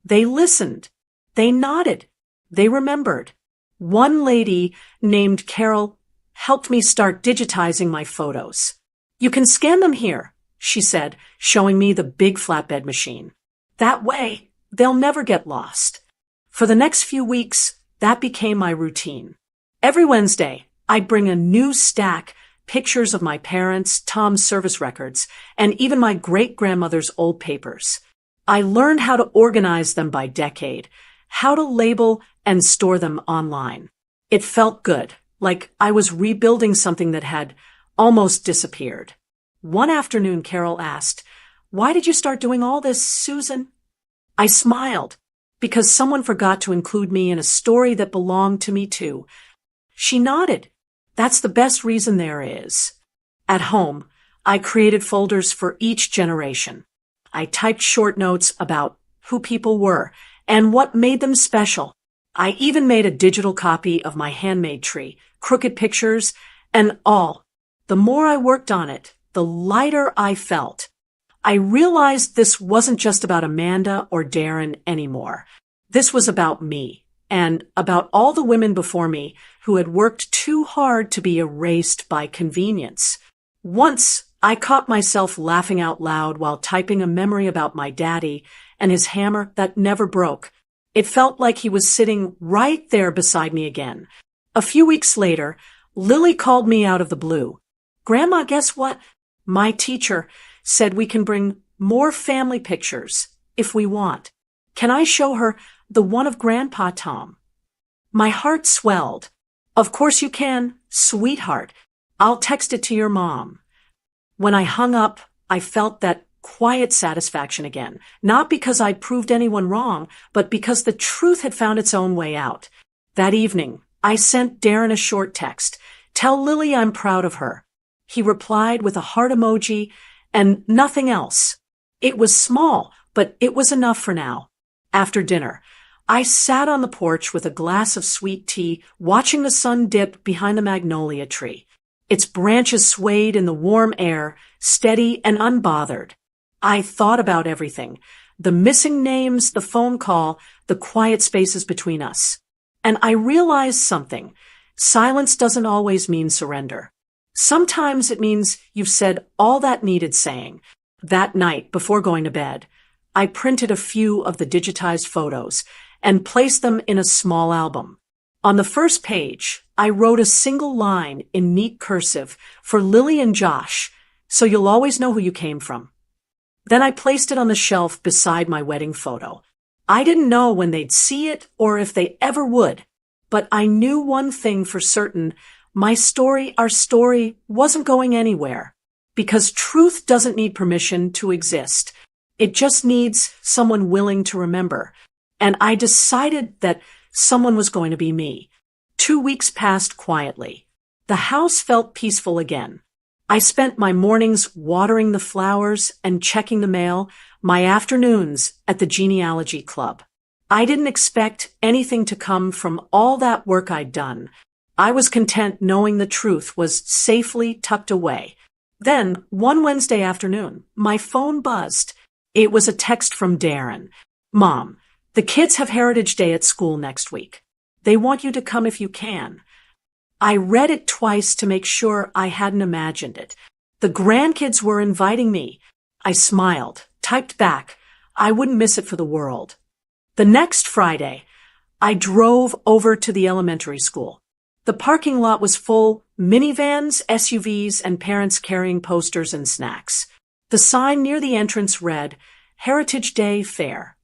They listened. They nodded. They remembered. One lady named Carol helped me start digitizing my photos. "You can scan them here," she said, showing me the big flatbed machine. "That way, they'll never get lost." For the next few weeks, that became my routine. Every Wednesday, I'd bring a new stack, pictures of my parents, Tom's service records, and even my great-grandmother's old papers. I learned how to organize them by decade, how to label and store them online. It felt good, like I was rebuilding something that had almost disappeared. One afternoon, Carol asked, "Why did you start doing all this, Susan?" I smiled, because someone forgot to include me in a story that belonged to me too. She nodded. "That's the best reason there is." At home, I created folders for each generation. I typed short notes about who people were and what made them special. I even made a digital copy of my handmade tree, crooked pictures, and all. The more I worked on it, the lighter I felt. I realized this wasn't just about Amanda or Darren anymore. This was about me, and about all the women before me who had worked too hard to be erased by convenience. Once, I caught myself laughing out loud while typing a memory about my daddy and his hammer that never broke. It felt like he was sitting right there beside me again. A few weeks later, Lily called me out of the blue. "Grandma, guess what? My teacher said we can bring more family pictures if we want. Can I show her the one of Grandpa Tom?" My heart swelled. "Of course you can, sweetheart. I'll text it to your mom." When I hung up, I felt that quiet satisfaction again, not because I'd proved anyone wrong, but because the truth had found its own way out. That evening, I sent Darren a short text. "Tell Lily I'm proud of her." He replied with a heart emoji and nothing else. It was small, but it was enough for now. After dinner, I sat on the porch with a glass of sweet tea, watching the sun dip behind the magnolia tree. Its branches swayed in the warm air, steady and unbothered. I thought about everything. The missing names, the phone call, the quiet spaces between us. And I realized something. Silence doesn't always mean surrender. Sometimes it means you've said all that needed saying. That night, before going to bed, I printed a few of the digitized photos and placed them in a small album. On the first page, I wrote a single line in neat cursive for Lily and Josh, so you'll always know who you came from. Then I placed it on the shelf beside my wedding photo. I didn't know when they'd see it or if they ever would, but I knew one thing for certain. My story, our story, wasn't going anywhere. Because truth doesn't need permission to exist. It just needs someone willing to remember. And I decided that someone was going to be me. 2 weeks passed quietly. The house felt peaceful again. I spent my mornings watering the flowers and checking the mail, my afternoons at the genealogy club. I didn't expect anything to come from all that work I'd done. I was content knowing the truth was safely tucked away. Then, one Wednesday afternoon, my phone buzzed. It was a text from Darren. "Mom, the kids have Heritage Day at school next week. They want you to come if you can." I read it twice to make sure I hadn't imagined it. The grandkids were inviting me. I smiled, typed back. I wouldn't miss it for the world. The next Friday, I drove over to the elementary school. The parking lot was full, minivans, SUVs, and parents carrying posters and snacks. The sign near the entrance read, "Heritage Day Fair."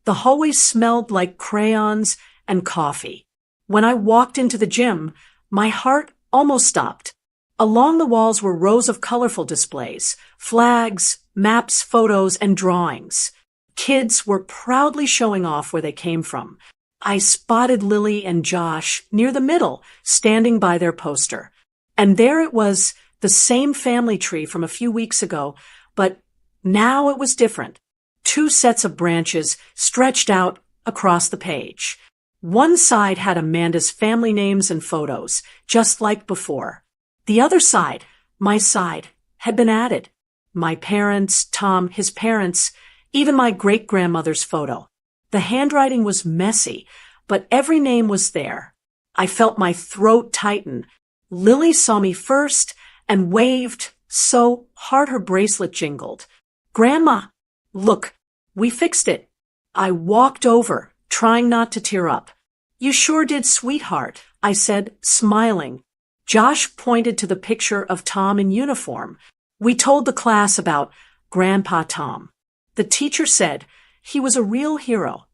The hallway smelled like crayons and coffee. When I walked into the gym, my heart almost stopped. Along the walls were rows of colorful displays, flags, maps, photos, and drawings. Kids were proudly showing off where they came from. I spotted Lily and Josh near the middle, standing by their poster. And there it was, the same family tree from a few weeks ago, but now it was different. 2 sets of branches stretched out across the page. One side had Amanda's family names and photos, just like before. The other side, my side, had been added. My parents, Tom, his parents, even my great-grandmother's photo. The handwriting was messy, but every name was there. I felt my throat tighten. Lily saw me first and waved so hard her bracelet jingled. "Grandma, look, we fixed it." I walked over, trying not to tear up. "You sure did, sweetheart," I said, smiling. Josh pointed to the picture of Tom in uniform. "We told the class about Grandpa Tom. The teacher said he was a real hero.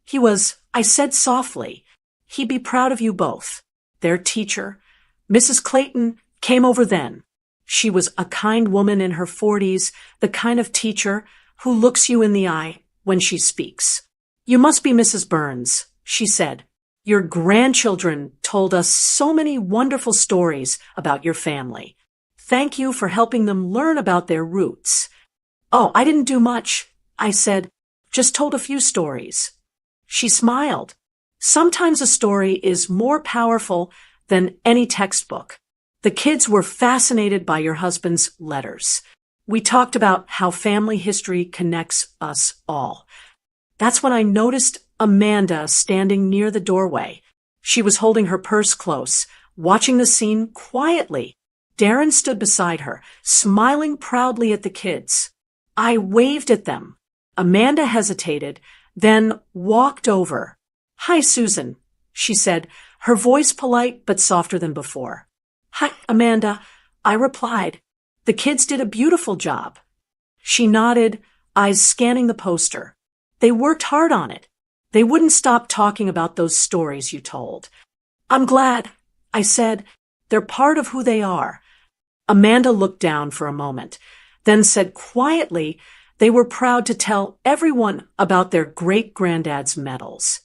He was," I said softly, "he'd be proud of you both." Their teacher, Mrs. Clayton, came over then. She was a kind woman in her 40s, the kind of teacher who looks you in the eye when she speaks. "You must be Mrs. Burns," she said. "Your grandchildren told us so many wonderful stories about your family. Thank you for helping them learn about their roots." "Oh, I didn't do much," I said, "just told a few stories." She smiled. Sometimes a story is more powerful than any textbook. The kids were fascinated by your husband's letters. We talked about how family history connects us all. That's when I noticed Amanda standing near the doorway. She was holding her purse close, watching the scene quietly. Darren stood beside her, smiling proudly at the kids. I waved at them. Amanda hesitated, then walked over. "Hi, Susan," she said, her voice polite but softer than before. "Hi, Amanda," I replied. "The kids did a beautiful job." She nodded, eyes scanning the poster. "They worked hard on it. They wouldn't stop talking about those stories you told." "I'm glad," I said. "They're part of who they are." Amanda looked down for a moment, then said quietly they were proud to tell everyone about their great-granddad's medals.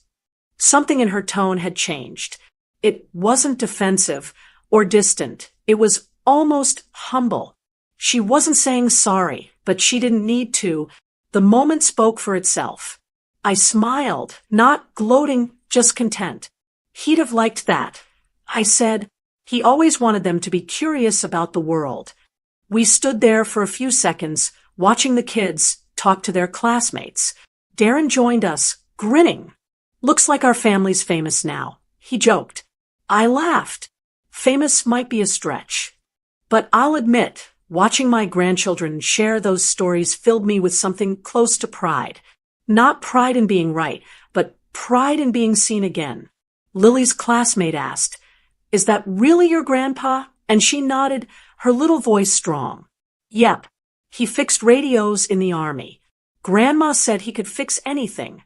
Something in her tone had changed. It wasn't defensive or distant. It was almost humble. She wasn't saying sorry, but she didn't need to. The moment spoke for itself. I smiled, not gloating, just content. "He'd have liked that," I said. "He always wanted them to be curious about the world." We stood there for a few seconds, watching the kids talk to their classmates. Darren joined us, grinning. "Looks like our family's famous now," he joked. I laughed. Famous might be a stretch. But I'll admit, watching my grandchildren share those stories filled me with something close to pride. Not pride in being right, but pride in being seen again. Lily's classmate asked, "Is that really your grandpa?" And she nodded, her little voice strong. "Yep. He fixed radios in the army. Grandma said he could fix anything."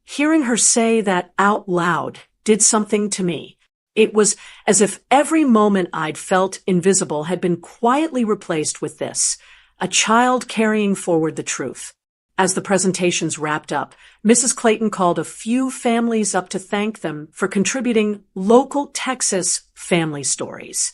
Hearing her say that out loud did something to me. It was as if every moment I'd felt invisible had been quietly replaced with this, a child carrying forward the truth. As the presentations wrapped up, Mrs. Clayton called a few families up to thank them for contributing local Texas family stories.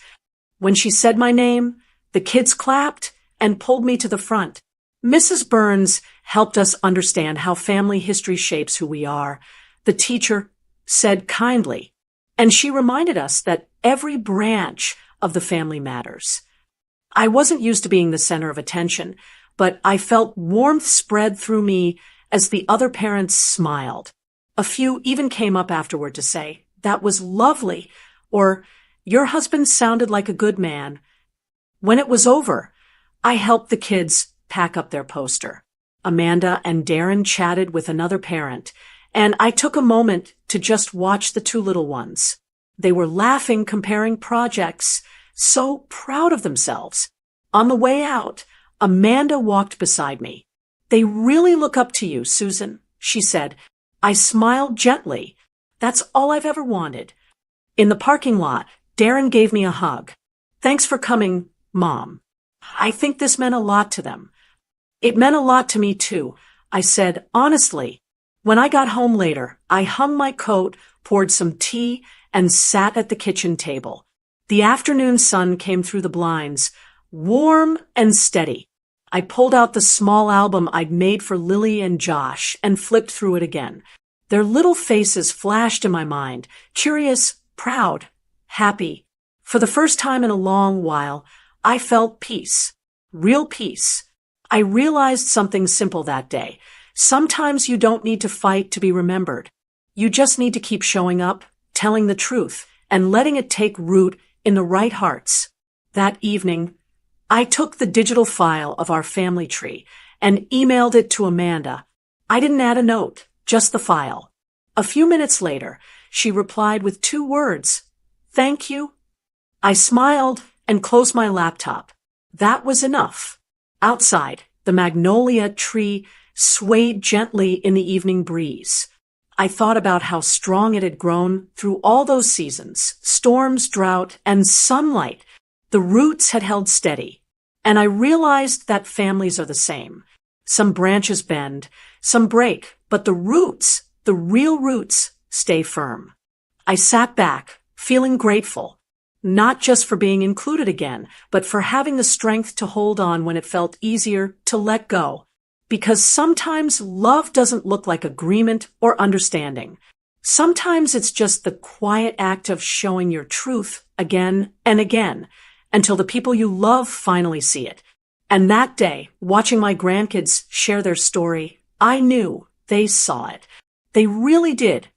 When she said my name, the kids clapped and pulled me to the front. Mrs. Burns helped us understand how family history shapes who we are. The teacher said kindly, and she reminded us that every branch of the family matters. I wasn't used to being the center of attention, but I felt warmth spread through me as the other parents smiled. A few even came up afterward to say, "That was lovely," or "Your husband sounded like a good man." When it was over, I helped the kids pack up their poster. Amanda and Darren chatted with another parent, and I took a moment to just watch the two little ones. They were laughing, comparing projects, so proud of themselves. On the way out, Amanda walked beside me. "They really look up to you, Susan," she said. I smiled gently. That's all I've ever wanted. In the parking lot, Darren gave me a hug. "Thanks for coming, Mom. I think this meant a lot to them." "It meant a lot to me, too," I said honestly. When I got home later, I hung my coat, poured some tea, and sat at the kitchen table. The afternoon sun came through the blinds, warm and steady. I pulled out the small album I'd made for Lily and Josh and flipped through it again. Their little faces flashed in my mind, curious, proud, happy. For the first time in a long while, I felt peace, real peace. I realized something simple that day. Sometimes you don't need to fight to be remembered. You just need to keep showing up, telling the truth, and letting it take root in the right hearts. That evening, I took the digital file of our family tree and emailed it to Amanda. I didn't add a note, just the file. A few minutes later, she replied with 2 words, "Thank you." I smiled and closed my laptop. That was enough. Outside, the magnolia tree swayed gently in the evening breeze. I thought about how strong it had grown through all those seasons, storms, drought, and sunlight. The roots had held steady. And I realized that families are the same. Some branches bend, some break, but the roots, the real roots, stay firm. I sat back, feeling grateful, not just for being included again, but for having the strength to hold on when it felt easier to let go. Because sometimes love doesn't look like agreement or understanding. Sometimes it's just the quiet act of showing your truth again and again until the people you love finally see it. And that day, watching my grandkids share their story, I knew they saw it. They really did.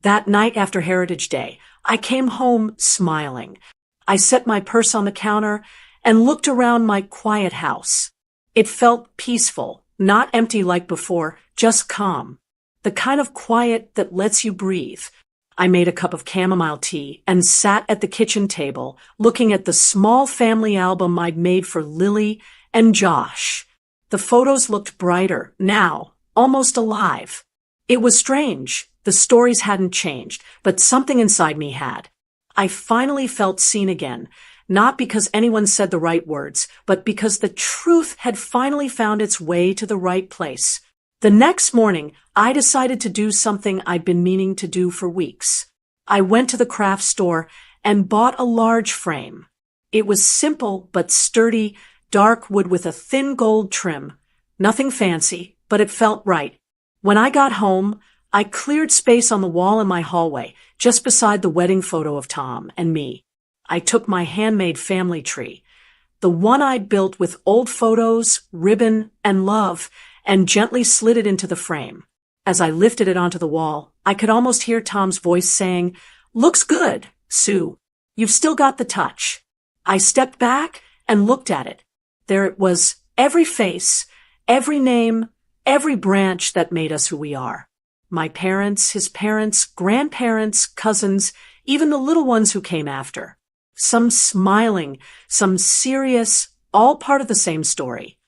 That night after Heritage Day, I came home smiling. I set my purse on the counter and looked around my quiet house. It felt peaceful, not empty like before, just calm. The kind of quiet that lets you breathe. I made a cup of chamomile tea and sat at the kitchen table looking at the small family album I'd made for Lily and Josh. The photos looked brighter, now, almost alive. It was strange. The stories hadn't changed, but something inside me had. I finally felt seen again, not because anyone said the right words, but because the truth had finally found its way to the right place. The next morning, I decided to do something I'd been meaning to do for weeks. I went to the craft store and bought a large frame. It was simple but sturdy, dark wood with a thin gold trim. Nothing fancy, but it felt right. When I got home, I cleared space on the wall in my hallway, just beside the wedding photo of Tom and me. I took my handmade family tree, the one I'd built with old photos, ribbon, and love, and gently slid it into the frame. As I lifted it onto the wall, I could almost hear Tom's voice saying, "Looks good, Sue. You've still got the touch." I stepped back and looked at it. There it was, every face, every name, every branch that made us who we are. My parents, his parents, grandparents, cousins, even the little ones who came after. Some smiling, some serious, all part of the same story.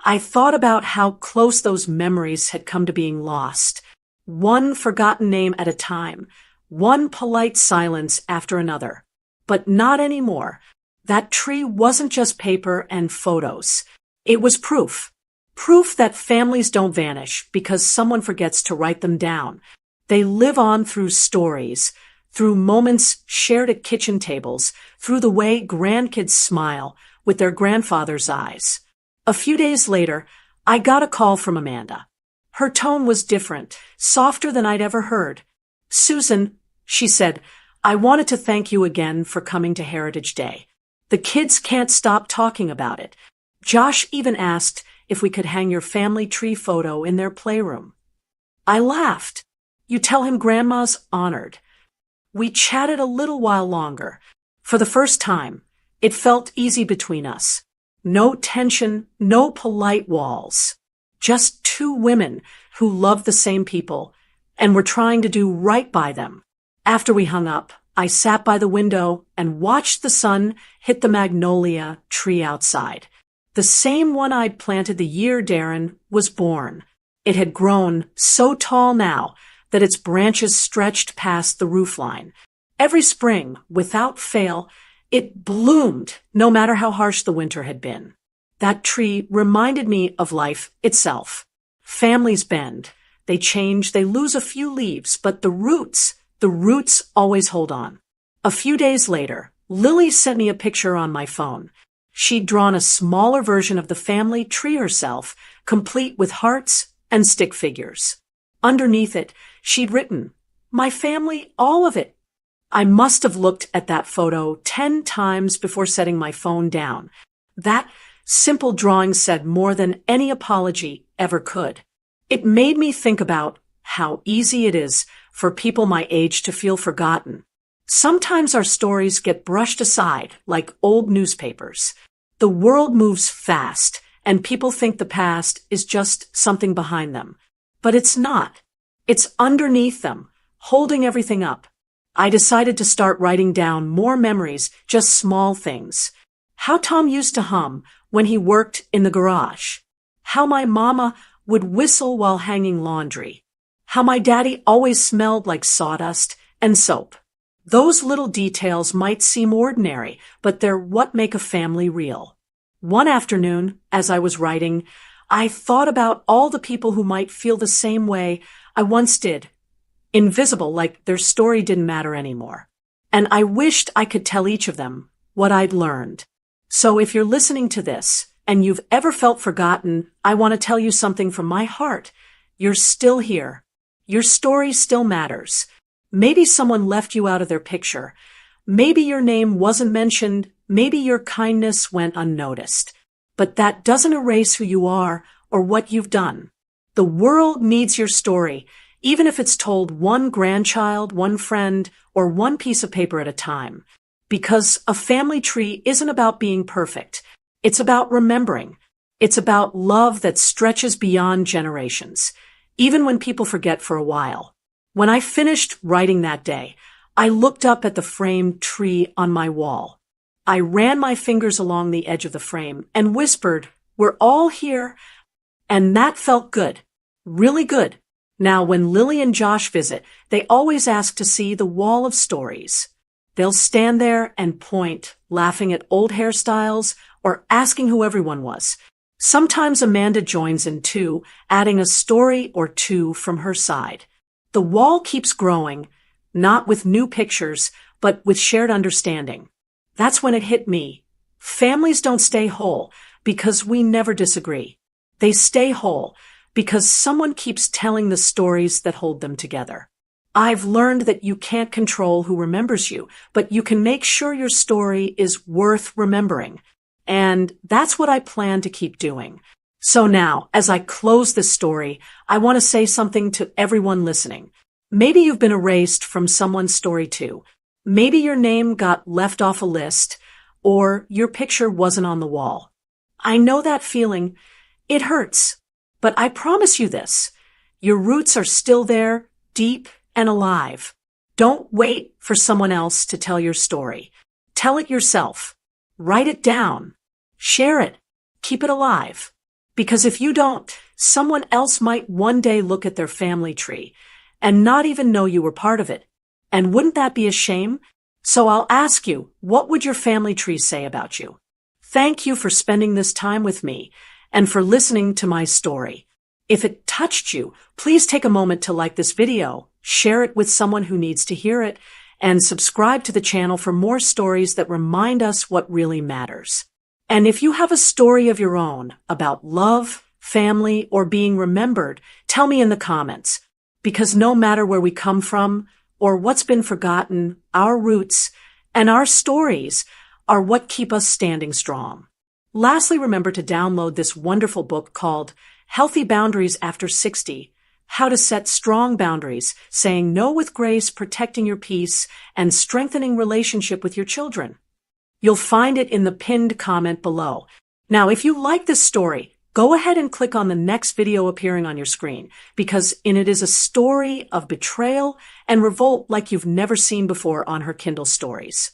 I thought about how close those memories had come to being lost. One forgotten name at a time, one polite silence after another. But not anymore. That tree wasn't just paper and photos. It was proof. Proof that families don't vanish because someone forgets to write them down. They live on through stories, through moments shared at kitchen tables, through the way grandkids smile with their grandfather's eyes. A few days later, I got a call from Amanda. Her tone was different, softer than I'd ever heard. "Susan," she said, "I wanted to thank you again for coming to Heritage Day. The kids can't stop talking about it. Josh even asked if we could hang your family tree photo in their playroom." I laughed. "You tell him Grandma's honored." We chatted a little while longer. For the first time, it felt easy between us. No tension, no polite walls. Just two women who loved the same people and were trying to do right by them. After we hung up, I sat by the window and watched the sun hit the magnolia tree outside. The same one I'd planted the year Darren was born. It had grown so tall now that its branches stretched past the roofline. Every spring, without fail, it bloomed, no matter how harsh the winter had been. That tree reminded me of life itself. Families bend. They change, they lose a few leaves, but the roots always hold on. A few days later, Lily sent me a picture on my phone. She'd drawn a smaller version of the family tree herself, complete with hearts and stick figures. Underneath it, she'd written, "My family, all of it." I must have looked at that photo 10 times before setting my phone down. That simple drawing said more than any apology ever could. It made me think about how easy it is for people my age to feel forgotten. Sometimes our stories get brushed aside like old newspapers. The world moves fast, and people think the past is just something behind them. But it's not. It's underneath them, holding everything up. I decided to start writing down more memories, just small things. How Tom used to hum when he worked in the garage. How my mama would whistle while hanging laundry. How my daddy always smelled like sawdust and soap. Those little details might seem ordinary, but they're what make a family real. One afternoon, as I was writing, I thought about all the people who might feel the same way I once did. Invisible, like their story didn't matter anymore. And I wished I could tell each of them what I'd learned. So if you're listening to this and you've ever felt forgotten, I want to tell you something from my heart. You're still here. Your story still matters. Maybe someone left you out of their picture. Maybe your name wasn't mentioned. Maybe your kindness went unnoticed. But that doesn't erase who you are or what you've done. The world needs your story, even if it's told one grandchild, one friend, or one piece of paper at a time. Because a family tree isn't about being perfect. It's about remembering. It's about love that stretches beyond generations, even when people forget for a while. When I finished writing that day, I looked up at the framed tree on my wall. I ran my fingers along the edge of the frame and whispered, "We're all here." And that felt good. Really good. Now, when Lily and Josh visit, they always ask to see the wall of stories. They'll stand there and point, laughing at old hairstyles or asking who everyone was. Sometimes Amanda joins in too, adding a story or two from her side. The wall keeps growing, not with new pictures, but with shared understanding. That's when it hit me. Families don't stay whole because we never disagree. They stay whole because someone keeps telling the stories that hold them together. I've learned that you can't control who remembers you, but you can make sure your story is worth remembering. And that's what I plan to keep doing. So now, as I close this story, I want to say something to everyone listening. Maybe you've been erased from someone's story too. Maybe your name got left off a list, or your picture wasn't on the wall. I know that feeling. It hurts. But I promise you this. Your roots are still there, deep and alive. Don't wait for someone else to tell your story. Tell it yourself. Write it down. Share it. Keep it alive. Because if you don't, someone else might one day look at their family tree and not even know you were part of it. And wouldn't that be a shame? So I'll ask you, what would your family tree say about you? Thank you for spending this time with me and for listening to my story. If it touched you, please take a moment to like this video, share it with someone who needs to hear it, and subscribe to the channel for more stories that remind us what really matters. And if you have a story of your own about love, family, or being remembered, tell me in the comments. Because no matter where we come from or what's been forgotten, our roots and our stories are what keep us standing strong. Lastly, remember to download this wonderful book called Healthy Boundaries After 60, How to Set Strong Boundaries, Saying No with Grace, Protecting Your Peace, and Strengthening Relationship with Your Children. You'll find it in the pinned comment below. Now, if you like this story, go ahead and click on the next video appearing on your screen, because in it is a story of betrayal and revolt like you've never seen before on her Kindle Stories.